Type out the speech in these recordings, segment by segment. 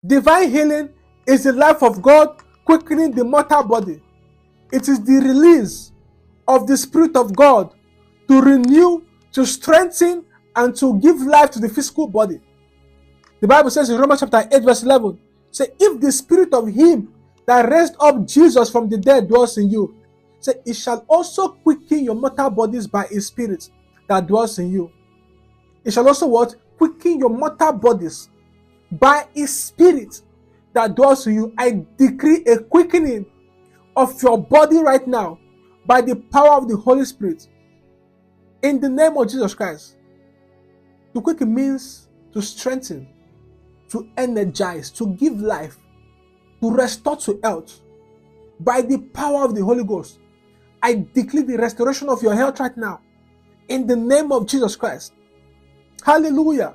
Divine healing is the life of God quickening the mortal body. It is the release of the Spirit of God to renew, to strengthen, and to give life to the physical body. The Bible says in Romans chapter 8 verse 11, say, if the Spirit of him that raised up Jesus from the dead dwells in you, say, it shall also quicken your mortal bodies by his Spirit that dwells in you. It shall also what? Quicken your mortal bodies by his Spirit that dwells in you. I decree a quickening of your body right now by the power of the Holy Spirit. In the name of Jesus Christ. To quicken means to strengthen, to energize, to give life, to restore to health. By the power of the Holy Ghost, I declare the restoration of your health right now. In the name of Jesus Christ. Hallelujah.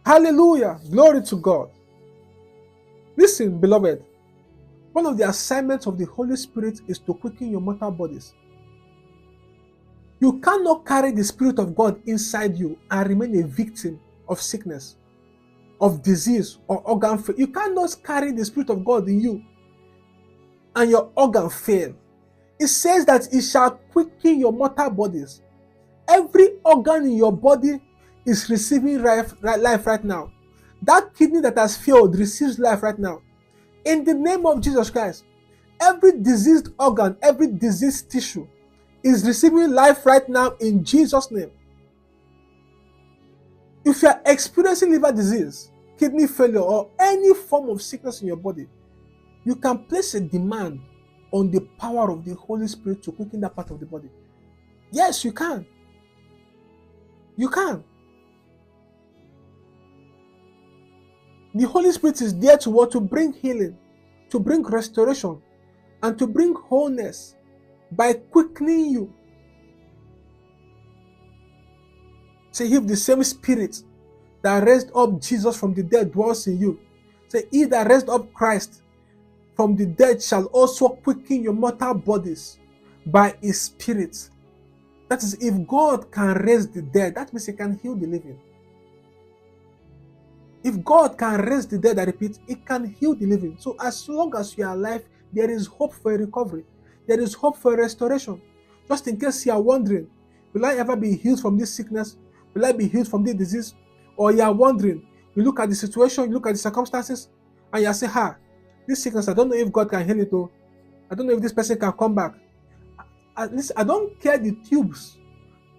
Hallelujah. Glory to God. Listen, beloved. One of the assignments of the Holy Spirit is to quicken your mortal bodies. You cannot carry the Spirit of God inside you and remain a victim of sickness, of disease, or organ failure. You cannot carry the Spirit of God in you and your organ fail. It says that it shall quicken your mortal bodies. Every organ in your body is receiving life right now. That kidney that has failed receives life right now. In the name of Jesus Christ, every diseased organ, every diseased tissue is receiving life right now in Jesus' name. If you are experiencing liver disease, kidney failure, or any form of sickness in your body, you can place a demand on the power of the Holy Spirit to quicken that part of the body. Yes, you can. You can. The Holy Spirit is there to what? To bring healing, to bring restoration, and to bring wholeness by quickening you. Say, if the same Spirit that raised up Jesus from the dead dwells in you, say, he that raised up Christ from the dead shall also quicken your mortal bodies by his Spirit. That is, if God can raise the dead, that means he can heal the living. If God can raise the dead, I repeat, he can heal the living. So as long as you are alive, there is hope for a recovery. There is hope for a restoration. Just in case you are wondering, will I ever be healed from this sickness? Will I be healed from this disease? Or you are wondering, you look at the situation, you look at the circumstances, and you say, this sickness, I don't know if God can heal it, or I don't know if this person can come back. At least I don't care the tubes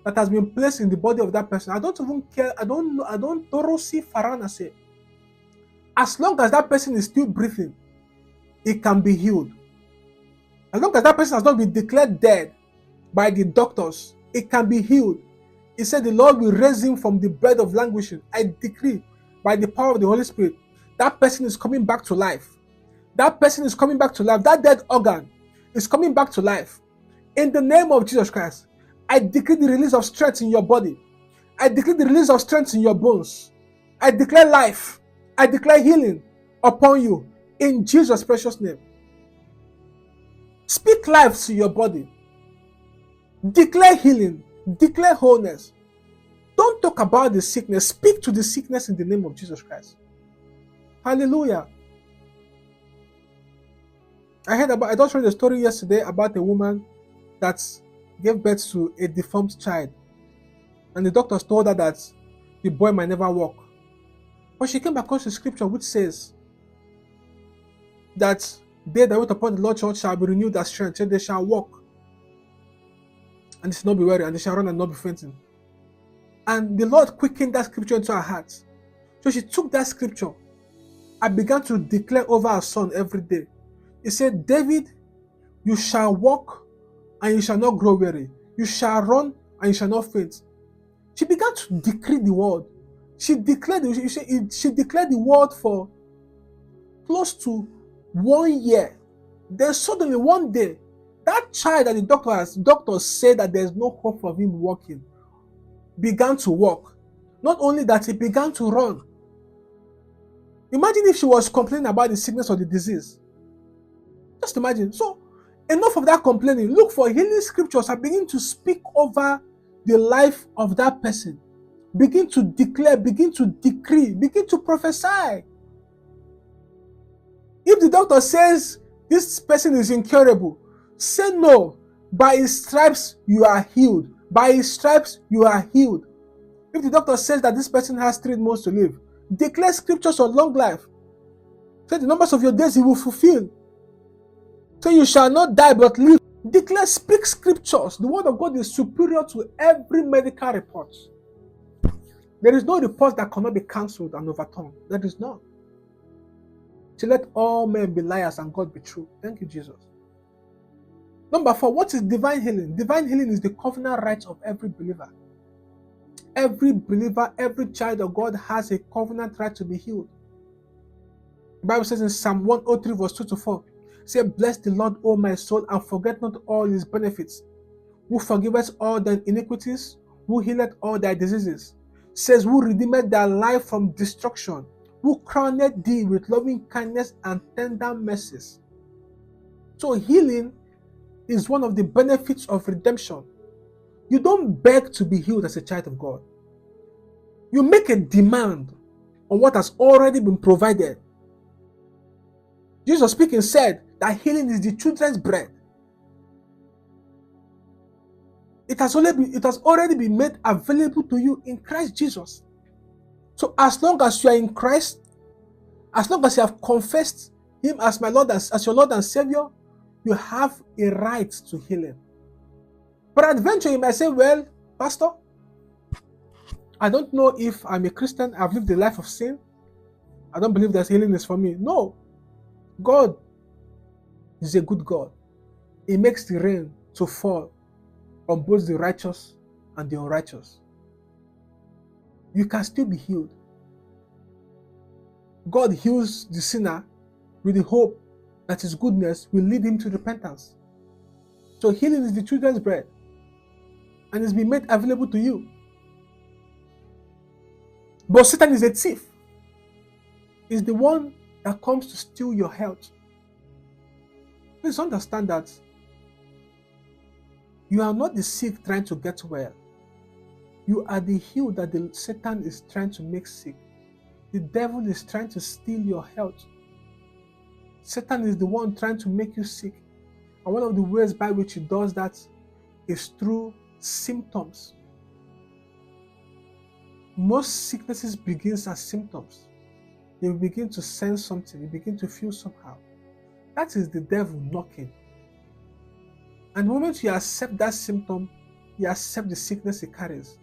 that has been placed in the body of that person. I don't even care. I don't thorough see Farana say. As long as that person is still breathing, it can be healed. As long as that person has not been declared dead by the doctors, it can be healed. He said the Lord will raise him from the bed of languishing. I decree by the power of the Holy Spirit, that person is coming back to life. That person is coming back to life. That dead organ is coming back to life. In the name of Jesus Christ, I decree the release of strength in your body. I decree the release of strength in your bones. I declare life. I declare healing upon you in Jesus' precious name. Speak life to your body. Declare healing. Declare wholeness. Don't talk about the sickness. Speak to the sickness in the name of Jesus Christ. Hallelujah. I just read a story yesterday about a woman that gave birth to a deformed child. And the doctors told her that the boy might never walk. But she came across the scripture which says that they that wait upon the Lord shall be renewed their strength, so they shall walk and they shall not be weary, and they shall run and not be fainting. And the Lord quickened that scripture into her heart. So she took that scripture and began to declare over her son every day. He said, David, you shall walk and you shall not grow weary. You shall run and you shall not faint. She began to decree the word. She declared the word for close to 1 year. Then suddenly one day, that child that the doctors said that there's no hope of him walking, began to walk. Not only that, he began to run. Imagine if she was complaining about the sickness or the disease. Just imagine. So, enough of that complaining. Look for healing scriptures and begin to speak over the life of that person Begin to declare, begin to decree, begin to prophesy. If the doctor says this person is incurable, say no. By his stripes you are healed. By his stripes you are healed. If the doctor says that this person has 3 months to live, declare scriptures of long life. Say the numbers of your days he will fulfill. Say you shall not die but live. Declare, speak scriptures. The word of God is superior to every medical report. There is no report that cannot be cancelled and overturned. There is none. So let all men be liars and God be true. Thank you, Jesus. Number 4, what is divine healing? Divine healing is the covenant right of every believer. Every believer, every child of God has a covenant right to be healed. The Bible says in Psalm 103 verse 2-4, say, bless the Lord, O my soul, and forget not all his benefits, who forgiveth all thine iniquities, who healeth all thy diseases. Says, who redeemed thy life from destruction, who crowned thee with loving kindness and tender mercies. So healing is one of the benefits of redemption. You don't beg to be healed as a child of God. You make a demand on what has already been provided. Jesus speaking said that healing is the children's bread. It has already been made available to you in Christ Jesus. So as long as you are in Christ, as long as you have confessed him as my Lord, as your Lord and Savior, you have a right to healing. But adventure, you might say, well, Pastor, I don't know if I'm a Christian. I've lived a life of sin. I don't believe that healing is for me. No. God is a good God. He makes the rain to fall on both the righteous and the unrighteous. You can still be healed. God heals the sinner with the hope that his goodness will lead him to repentance. So healing is the children's bread, and it's been made available to you. But Satan is a thief. He's the one that comes to steal your health. Please understand that you are not the sick trying to get well. You are the healed that the Satan is trying to make sick. The devil is trying to steal your health. Satan is the one trying to make you sick. And one of the ways by which he does that is through symptoms. Most sicknesses begins as symptoms. You begin to sense something, you begin to feel somehow. That is the devil knocking. And the moment you accept that symptom, you accept the sickness it carries.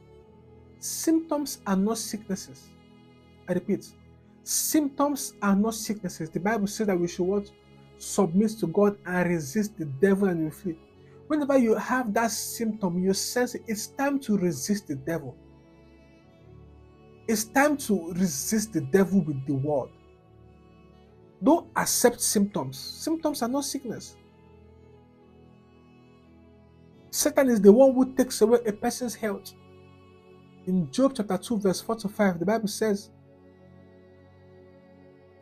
Symptoms are not sicknesses. I repeat, symptoms are not sicknesses. The Bible says that we should what? Submit to God and resist the devil and he will flee. Whenever you have that symptom, you sense it, it's time to resist the devil. It's time to resist the devil with the word. Don't accept symptoms. Symptoms are not sickness. Satan is the one who takes away a person's health. In Job chapter 2 verse 4-5, the Bible says,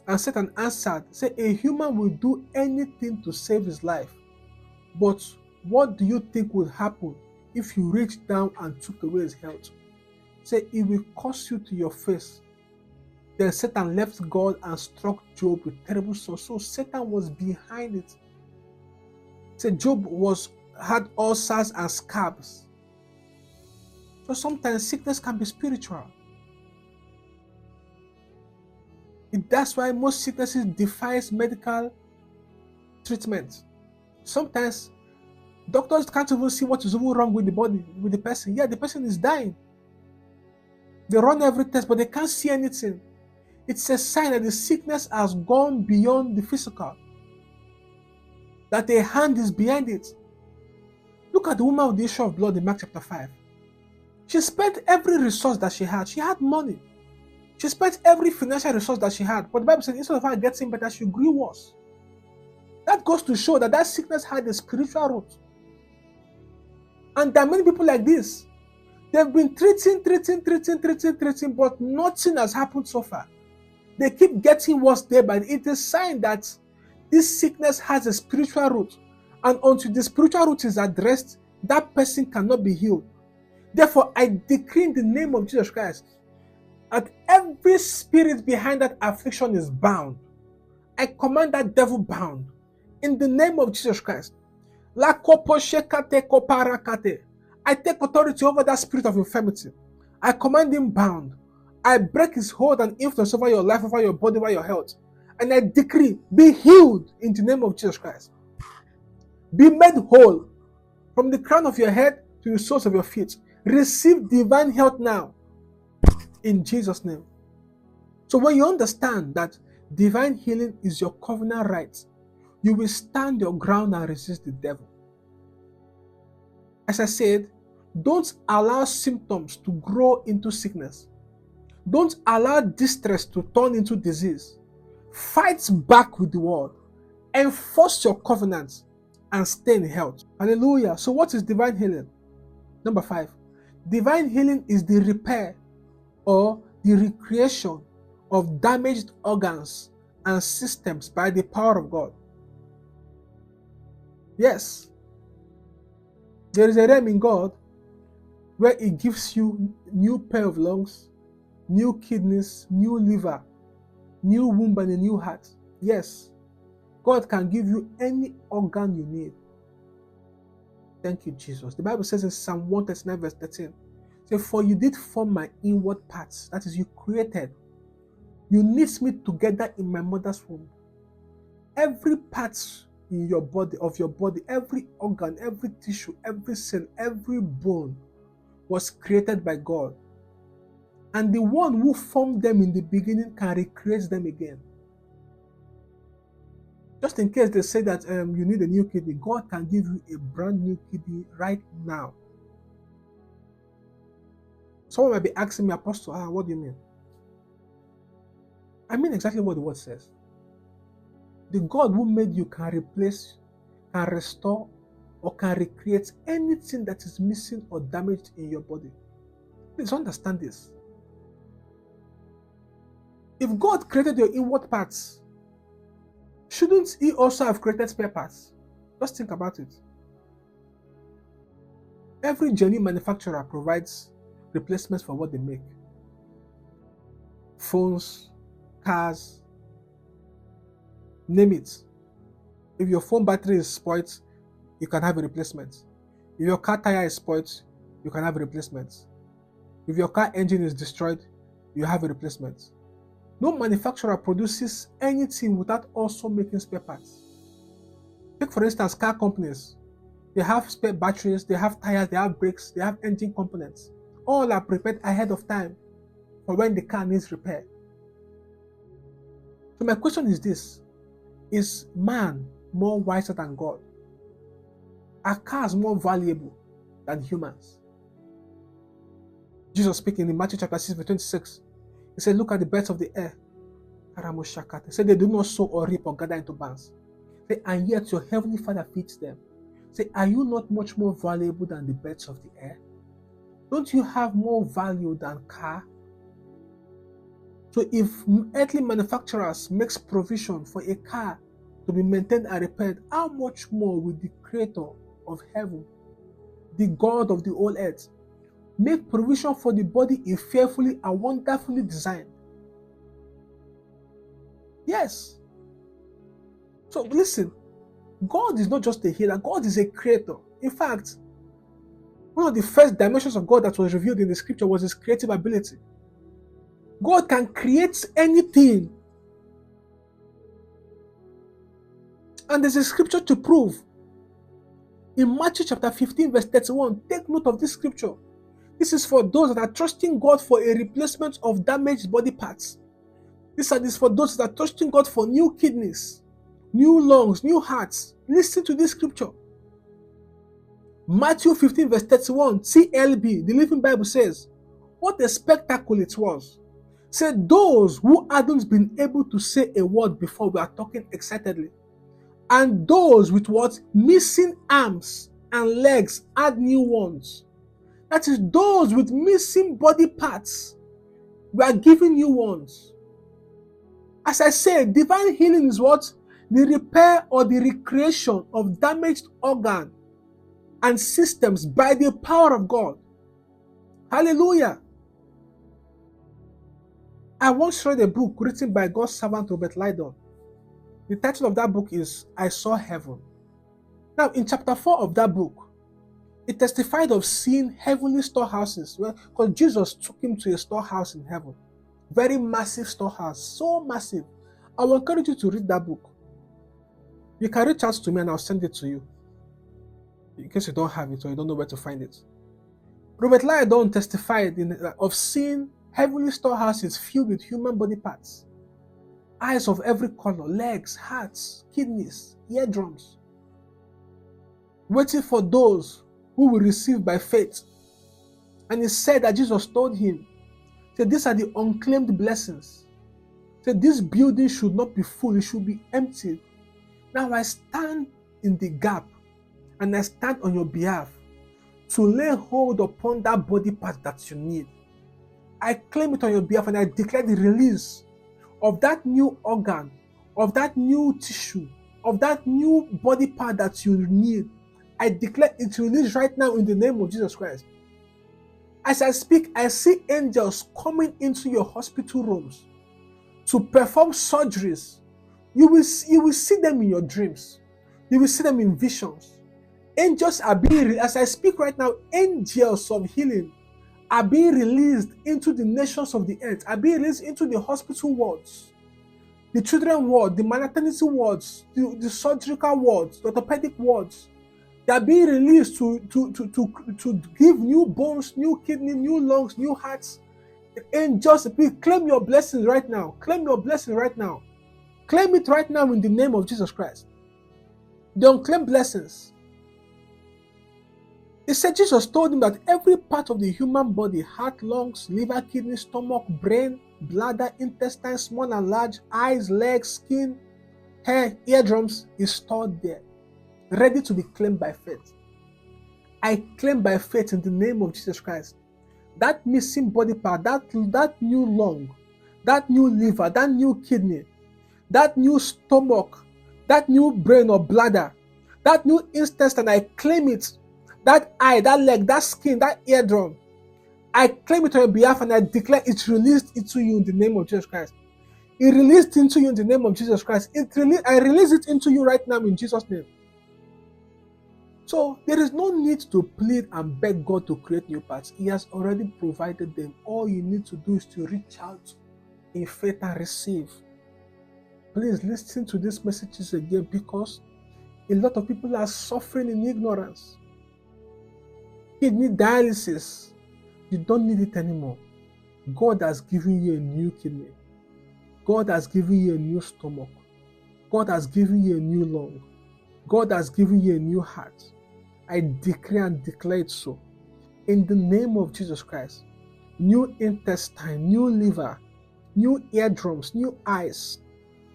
and Satan answered, say, a human will do anything to save his life. But what do you think would happen if you reached down and took away his health? Say, it will curse you to your face. Then Satan left God and struck Job with terrible sores. So Satan was behind it. Say, Job had ulcers and scabs. So sometimes sickness can be spiritual. That's why most sicknesses defies medical treatment. Sometimes doctors can't even see what is even wrong with the body, with the person. Yeah, the person is dying. They run every test, but they can't see anything. It's a sign that the sickness has gone beyond the physical. That a hand is behind it. Look at the woman with the issue of blood in Mark chapter 5. She spent every resource that she had. She had money. She spent every financial resource that she had. But the Bible says instead of her getting better, she grew worse. That goes to show that sickness had a spiritual root. And there are many people like this. They've been treating, but nothing has happened so far. They keep getting worse day by day. It is a sign that this sickness has a spiritual root. And until the spiritual root is addressed, that person cannot be healed. Therefore, I decree in the name of Jesus Christ that every spirit behind that affliction is bound. I command that devil bound in the name of Jesus Christ. I take authority over that spirit of infirmity. I command him bound. I break his hold and influence over your life, over your body, over your health. And I decree, be healed in the name of Jesus Christ. Be made whole from the crown of your head to the soles of your feet. Receive divine health now in Jesus' name. So when you understand that divine healing is your covenant right, you will stand your ground and resist the devil. As I said, don't allow symptoms to grow into sickness. Don't allow distress to turn into disease. Fight back with the word. Enforce your covenants and stay in health. Hallelujah. So what is divine healing? Number 5. Divine healing is the repair or the recreation of damaged organs and systems by the power of God. Yes. There is a realm in God where He gives you new pair of lungs, new kidneys, new liver, new womb and a new heart. Yes. God can give you any organ you need. Thank you, Jesus. The Bible says in Psalm 139 verse 13, say, for you did form my inward parts. That is, you created. You knit me together in my mother's womb. Every part in your body, every organ, every tissue, every cell, every bone was created by God. And the one who formed them in the beginning can recreate them again. Just in case they say that you need a new kidney, God can give you a brand new kidney right now. Someone might be asking me, Apostle, what do you mean? I mean exactly what the word says. The God who made you can replace, can restore, or can recreate anything that is missing or damaged in your body. Please understand this. If God created your inward parts, shouldn't He also have created spare parts? Just think about it. Every genuine manufacturer provides replacements for what they make. Phones, cars, name it. If your phone battery is spoiled, you can have a replacement. If your car tire is spoiled, you can have a replacement. If your car engine is destroyed, you have a replacement. No manufacturer produces anything without also making spare parts. Take for instance car companies. They have spare batteries, they have tires, they have brakes, they have engine components. All are prepared ahead of time for when the car needs repair. So my question is this: is man more wiser than God? Are cars more valuable than humans? Jesus speaking in Matthew chapter 6 verse 26. He said, look at the birds of the air. He said, they do not sow or reap or gather into barns. And yet your heavenly Father feeds them. Say, are you not much more valuable than the birds of the air? Don't you have more value than car? So if earthly manufacturers makes provision for a car to be maintained and repaired, how much more will the Creator of heaven, the God of the whole earth, make provision for the body He fearfully and wonderfully designed? Yes. So listen, God is not just a healer, God is a creator. In fact, one of the first dimensions of God that was revealed in the scripture was His creative ability. God can create anything. And there's a scripture to prove. In Matthew chapter 15 verse 31, take note of this scripture. This is for those that are trusting God for a replacement of damaged body parts. This is for those that are trusting God for new kidneys, new lungs, new hearts. Listen to this scripture. Matthew 15 verse 31, CLB, the Living Bible says, what a spectacle it was. Said those who hadn't been able to say a word before were talking excitedly. And those with what? Missing arms and legs had new ones. That is, those with missing body parts were given new ones. As I said, divine healing is what? The repair or the recreation of damaged organ and systems by the power of God. Hallelujah. I once read a book written by God's servant Robert Lydon. The title of that book is I Saw Heaven. Now, in chapter 4 of that book, it testified of seeing heavenly storehouses, because Jesus took him to a storehouse in heaven. Very massive storehouse, so massive. I will encourage you to read that book. You can reach out to me and I'll send it to you, in case you don't have it or you don't know where to find it. Robert Lydon testified of seeing heavenly storehouses filled with human body parts, eyes of every color, legs, hearts, kidneys, eardrums, waiting for those who will receive by faith. And he said that Jesus told him, said, these are the unclaimed blessings. Said, this building should not be full, it should be empty. Now I stand in the gap and I stand on your behalf to lay hold upon that body part that you need. I claim it on your behalf and I declare the release of that new organ, of that new tissue, of that new body part that you need. I declare it released right now in the name of Jesus Christ. As I speak, I see angels coming into your hospital rooms to perform surgeries. You will see them in your dreams. You will see them in visions. Angels are being, as I speak right now, angels of healing are being released into the nations of the earth, are being released into the hospital wards, the children ward, the maternity wards, the surgical wards, the orthopedic wards. They are being released to give new bones, new kidney, new lungs, new hearts. Angels, please claim your blessings right now. Claim your blessing right now. Claim it right now in the name of Jesus Christ. Don't claim blessings. He said Jesus told him that every part of the human body, heart, lungs, liver, kidney, stomach, brain, bladder, intestine, small and large, eyes, legs, skin, hair, eardrums, is stored there, ready to be claimed by faith. I claim by faith in the name of Jesus Christ. That missing body part, that new lung, that new liver, that new kidney, that new stomach, that new brain or bladder, that new intestine, I claim it. That eye, that leg, that skin, that eardrum, I claim it on your behalf and I declare it's released into you in the name of Jesus Christ. It released into you in the name of Jesus Christ. I release it into you right now in Jesus' name. So there is no need to plead and beg God to create new parts. He has already provided them. All you need to do is to reach out in faith and receive. Please listen to these messages again, because a lot of people are suffering in ignorance. Kidney dialysis, you don't need it anymore. God has given you a new kidney. God has given you a new stomach. God has given you a new lung. God has given you a new heart. I decree and declare it so. In the name of Jesus Christ, new intestine, new liver, new eardrums, new eyes,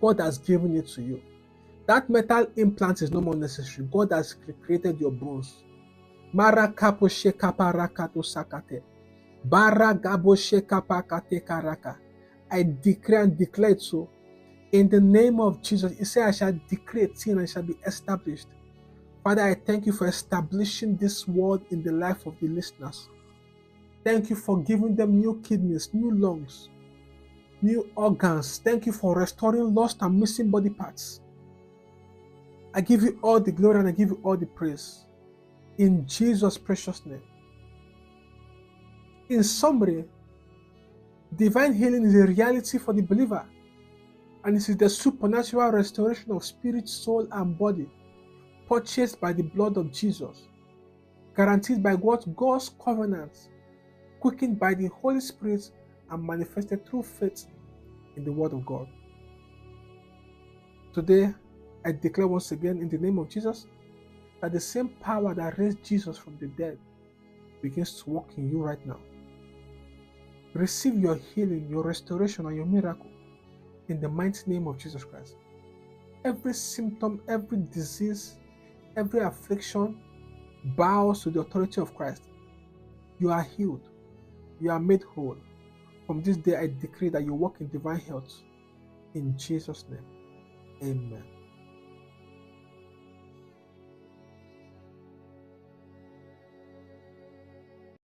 God has given it to you. That metal implant is no more necessary. God has created your bones. Marakapo shekapa rakato sakate. Baragabo shekapa kate karaka. I decree and declare it so. In the name of Jesus, He said, I shall decree a thing and it shall be established. Father, I thank you for establishing this word in the life of the listeners. Thank you for giving them new kidneys, new lungs, new organs. Thank you for restoring lost and missing body parts. I give you all the glory and I give you all the praise. In Jesus' precious name. In summary, divine healing is a reality for the believer, and it is the supernatural restoration of spirit, soul, and body, purchased by the blood of Jesus, guaranteed by God's covenant, quickened by the Holy Spirit, and manifested through faith in the Word of God. Today, I declare once again in the name of Jesus that the same power that raised Jesus from the dead begins to work in you right now. Receive your healing, your restoration, and your miracle in the mighty name of Jesus Christ. Every symptom, every disease, every affliction bows to the authority of Christ. You are healed. You are made whole. From this day, I decree that you walk in divine health. In Jesus' name, amen.